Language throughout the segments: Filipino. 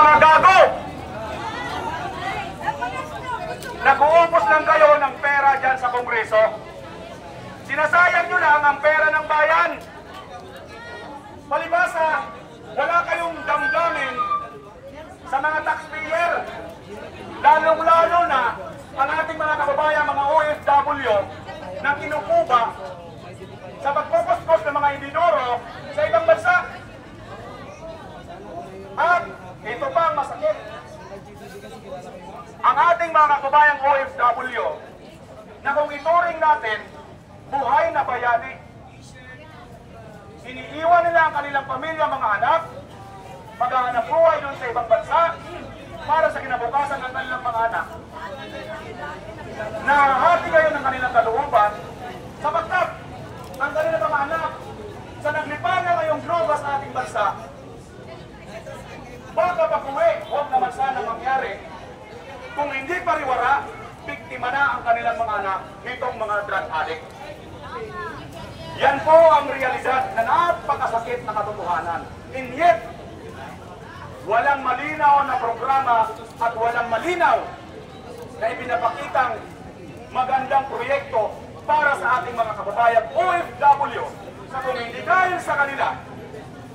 mga gago! Nag-uupos lang kayo ng pera dyan sa Kongreso. Sinasayang nyo lang ang pera ng bayan. Palibasa, wala kayong damdamin sa mga taxpayer. Lalong-lalo na ang ating mga kababayan, mga OFW, na kinukuba sa pagpupos-pos ng mga indinoro sa ibang bansa. At ito pa ang masakit. Ang ating mga kababayang OFW na kung ituring natin buhay na bayani, iniiwan nila ang kanilang pamilya, mga anak, maghahanap buhay doon sa ibang bansa para sa kinabukasan ng kanilang mga anak. Nahahati kayo ng kanilang kalooban sapagkat ang kanilang mga anak sa naglipanan ngayong globa sa ating bansa, baka pag-uwi, huwag naman sana mangyari kung hindi pariwara, biktima na ang kanilang mga anak nitong mga drug addict. Yan po ang realidad na napakasakit na katotohanan. And yet, walang malinaw na programa at walang malinaw na ipinapakitang magandang proyekto para sa ating mga kababayan OFW sa kung hindi dahil sa kanila,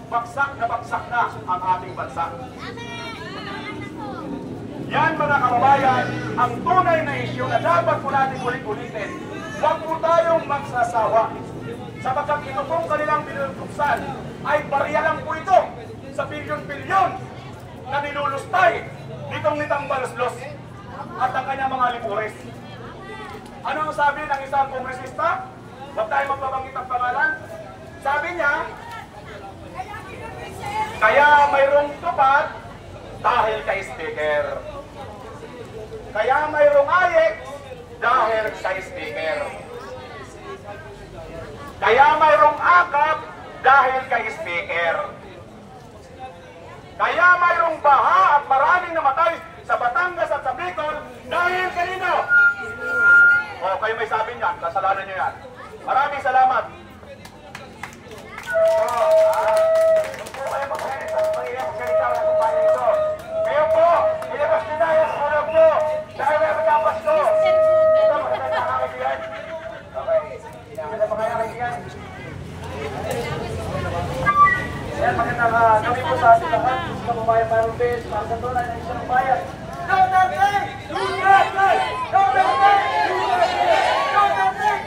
baksak na ang ating bansa. Yan mga kababayan, ang tunay na isyu na dapat po natin ulit-ulitin. Huwag po tayong magsasawa. Sapagkat ito pong kanilang binubuksan ay barya lang po ito sa bilyon-bilyon na nilulustay nitong nitang baluslos at ang kanyang mga lipures. Ano ang sabi ng isang kongresista? Huwag tayo magpabanggit ang pangalan. Sabi niya, kaya mayroong tupad dahil kay speaker. Kaya mayroong ayek dahil kay speaker. Kaya mayroong akap dahil kay speaker. Kaya mayroong baha at maraming namatay sa Batangas at sa Bicol dahil kanino? O, kayo may sabi niyan, kasalanan niyo yan. Maraming salamat. Kayo po, ilabas nyo na yung sulog nyo dahil may matapas nyo. Ito, magandang nakakaibigan. Okay, magandang makakaibigan. Yan, magandang gabi po sa ating lahat. Gusto mo bayan para Rubens, para sa tunay ng isang bayan. No nothing! Do nothing! No nothing! Do nothing! No nothing!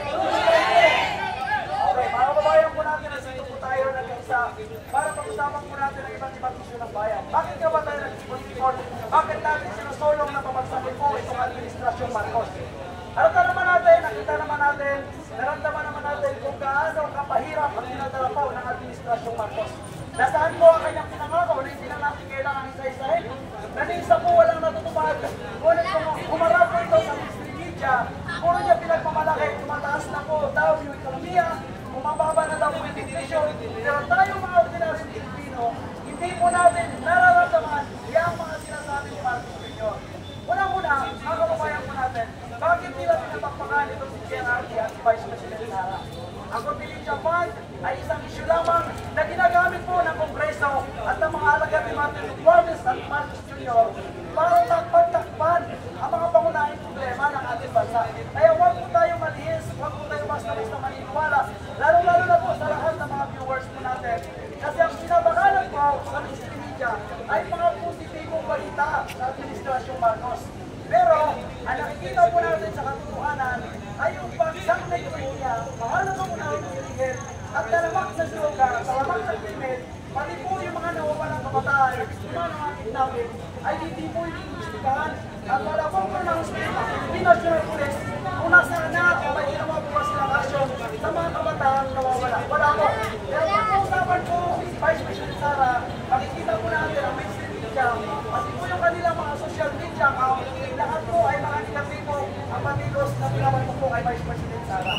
Okay, mga kababayan po natin, nandito po tayo nag-isa para pag-usapan po natin ang iba't isyu ng bayan. Bakit nga ba tayo nag-ipon-ipon? Bakit natin sinusulong na pabagsakin po itong Administrasyong Marcos? Haraptan naman natin, nakita naman natin, naramdaman naman natin kung gaano kapahirap ang dinadala po ng Administrasyong Marcos. Nasaan po ang kanyang pinangako na hindi na natin kailangan isa-isahin? Nanisa po walang natutupad. Ngunit kung humarap po ito sa mainstream media, puro niya pinagmamalaki, tumataas na po daw yung ekonomiya, bumababa na daw yung inflation. Pero tayo mga ordinaryong Pilipino, hindi po natin nararamdaman yung mga sinasabi ni Marcos Jr. Una-una, mga kababayan po natin, bakit nila pinapakpakan itong si PNRD at si Vice President Sara? Ang Continental Fund ay isang issue lamang na ginagamit po ng Kongreso at ng mga alagad ni Martin Romualdez at Marcos Jr. para takpan ang mga pangunahing problema ng ating bansa. Kaya huwag po tayo malihis, huwag po tayo basta-basta maniniwala, lalo-lalo na po sa lahat ng mga viewers po natin. Kasi ang sinabakalan po sa mainstream media ay mga positibong balita sa Administrasyong Marcos. Pero, ang nakikita po natin sa katotohanan ay yung pagsang na ekonomiya, mahalaga mo na ang iligid, at talamak sa droga, talamak sa krimen, pati po yung mga nawawalang kabataan, yung mga nakakit namin, ay hindi po iniimbestigahan. At wala pong pronouncement ng Philippine National Police kung nasaan na o may ginawa po ba silang aksyon sa mga kabataan nawawala. Wala po. Pero pag-uusapan po, Vice President Sara, makikita po natin ang mainstream media, pati po yung kanilang mga social media account, lahat po ay mga negatibo ang patilos na pinabanto po kay Vice President Sara.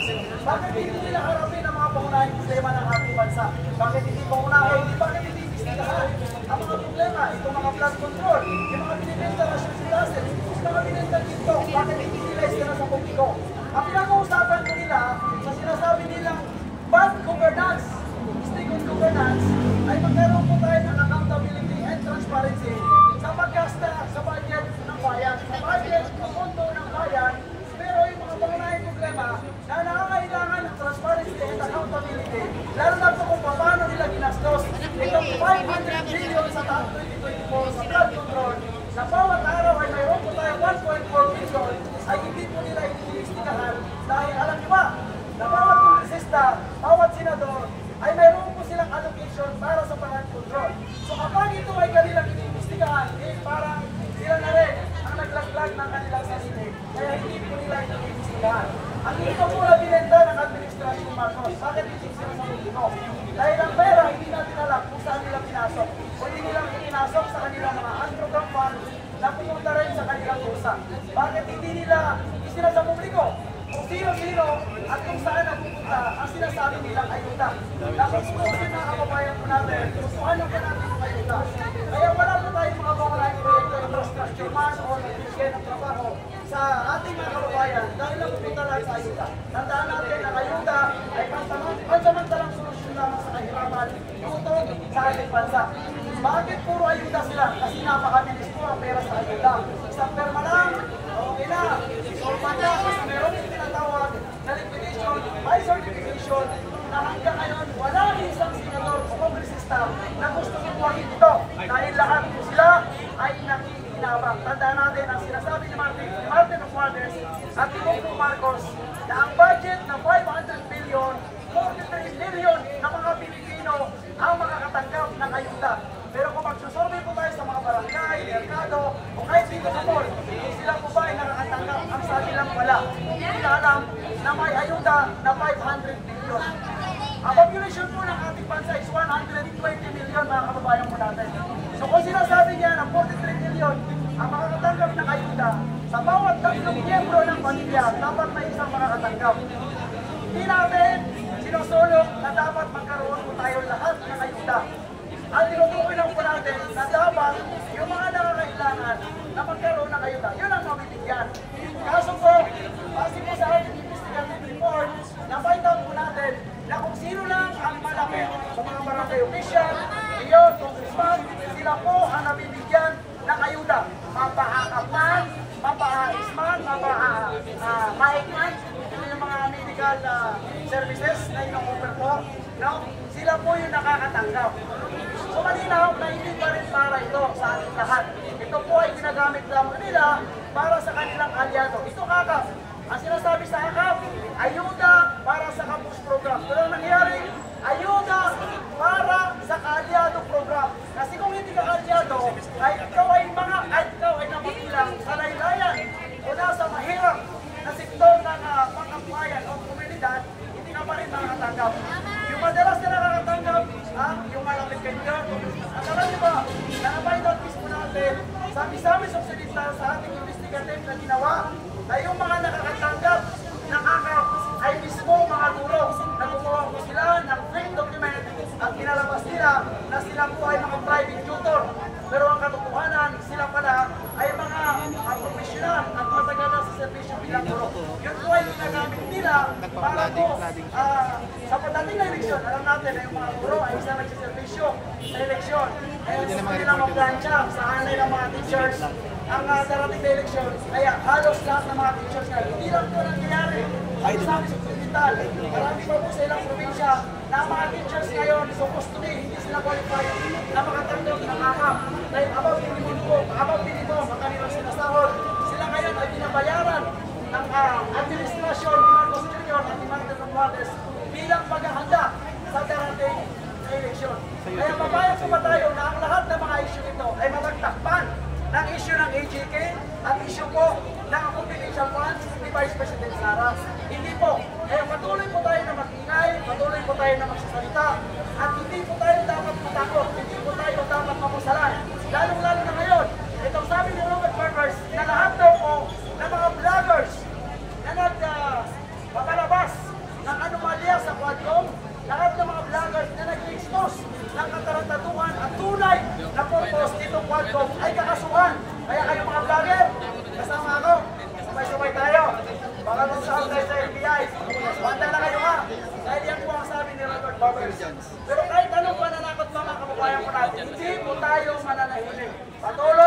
Bakit hindi nila harapin ang mga pangunahing problema ng ating bansa? Bakit hindi pangunahin? Bakit hindi imbestigahan ang mga problema? Itong mga flood control, yung mga binibenta na social assets, yung mga binibenta dito, bakit hindi nila istira sa publiko? Ang pinag-uusapan ko nila sa sinasabi nilang bad governance, mistake on governance, ay magkaroon po tayo ng accountability and transparency sa magkasta sa budget ng bayan. Sa budget ng pondo ng bayan, pero yung mga pangunahing problema na nangangailangan ng transparency and accountability, lalo na po kung paano nila ginastos itong 500 billion sa taong 2024 sa flood control, na bawat araw ay mayroon po tayo 1.4 billion ay hindi po nila iniistigahan dahil alam niyo ba, na bawat kongresista, bawat senador ay mayroon po silang allocation para sa flood control. So kapag ito ay kanilang iniistigahan, parang sila na rin ang naglaglag ng kanilang sarili, kaya hindi po nila iniistigahan. Ang ito po na binenta ng Administrasyon Marcos, bakit hindi sila sa ito? Dahil ang pera hindi natin alam kung saan nila pinasok. O hindi nilang pinasok sa kanilang mga unprogram funds na pumunta rin sa kanilang kursa. Bakit hindi nila isina sa publiko? Kung sino-sino at kung saan napupunta ang sinasabi nilang ayuda. Dapat po yung mga kababayan po natin, gustuhan nyo po natin yung ayuda. Kaya wala po tayong mga pangalahing proyekto, infrastructure man o nagbigay ng trabaho sa ating mga kababayan dahil napupunta lang sa ayuda. Tandaan natin ang ayuda ay pansamantalang solusyon lamang sa kahirapan tutong sa ating bansa. Bakit puro ayuda sila? Kasi napakabilis po ang pera sa ayuda. Isang perma lang, okay na. Solman na kasi meron yung tinatawag na liquidation by certification na hanggang ngayon wala isang senador o kongresista na gusto kukuhain ito dahil lahat po sila ay nakikinabang. Tandaan natin ang sinasabi ni Martin Romualdez at Bongbong Marcos na ang budget na 500 billion, 43 billion na mga Pilipino ang makakatanggap ng ayuda. Pero kung magsusurvey po tayo sa mga barangay, merkado, o kahit dito sa mall, sila po ba ay nakakatanggap? Ang sabi lang wala. Hindi nila alam na may ayuda na 500 billion. Ang population po ng ating bansa is 120 million mga kababayan po natin. So kung sinasabi niya na 43 million ang makakatanggap ng ayuda, sa bawat tatlong miyembro ng pamilya, dapat may isang makakatanggap. Hindi natin sinusulong na dapat magkaroon po tayo lahat ng ayuda. Ang tinutukoy lang po natin na dapat yung mga nangangailangan na magkaroon ng ayuda, yun ang mabibigyan. Kaso po, base po sa ating investigative report, napaita po natin na kung sino lang ang malapit sa mga barangay official, mayor, congressman, sila po ang nabibigyan ng ayuda. Mapahakap man, mapahais man, mapahait man, yung mga medical services na ino-offer po, no? Sila po yung nakakatanggap. So malinaw na hindi pa rin para ito sa ating lahat. Ito po ay ginagamit lamang nila para sa kanilang aliado. Ito kakap. Ang sinasabi sa kakap, ayuda para sa campus program. Pero ang nangyari, ayuda para sa kaaliado program. Kasi kung hindi ka kaaliado, ay ikaw ay napakilang sa laylayan o nasa mahirap na sektor ng pang-ambayan o komunidad, hindi ka pa rin nakakatanggap. Yung madalas na nakakatanggap, yung malapit kay New York. At alam niyo ba, na-find out mismo natin sa misamis of salita sa ating investigative na ginawa na yung mga nakakatanggap ng AKAP ay mismo mga guro na gumawa po sila ng fake document at kinalabas nila na sila po ay mga private tutor. Pero ang katotohanan, sila pala ay mga professional at matagal na sa servisyo bilang guro. Yun po ay ginagamit nila para po sa pagdating na eleksyon. Alam natin na yung mga guro ay isa nagsiservisyo sa eleksyon. Kaya gusto nila mag-plancha sa hanay ng mga teachers ang darating na eleksyon. Kaya halos lahat ng mga teachers na hindi lang po nangyayari. Ay sabi sa hospital, marami pa po sa ilang probinsya na mga teachers ngayon supposed to be, hindi sila qualified na makatanggap ng AKAP. Dahil abang minimum ang kanilang sinasahod. Sila ngayon ay binabayaran ng administrasyon ni Marcos Jr. at ni Martin Romualdez bilang paghahanda sa darating na eleksyon. Kaya papayag po ba tayo na ang lahat ng mga issue nito ay matagtakpan ng issue ng AJK at issue po ng confidential funds ni Vice President Sara? Hindi po. Kaya patuloy po tayo na mag-ingay, patuloy po tayo na magsasalita, at hindi po tayo dapat matakot, hindi po tayo dapat mamusalan. Lalong-lalo na ngayon, itong sabi ni Robert Barbers na lahat daw po ng mga vloggers na nagpapalabas ng anomalya sa Quadcom, lahat ng mga vloggers na nag-expose ng katarantaduhan at tunay na purpose nitong Quadcom ay kakasuhan. Kaya kayo mga vlogger, kasama ako, sabay-sabay tayo. Baka nung saan tayo sa FBI, banda na kayo ha. Dahil yan po ang sabi ni Robert Barbers. Pero kahit anong pananakot pa mga kababayan ko natin, hindi po tayo mananahimik. Patuloy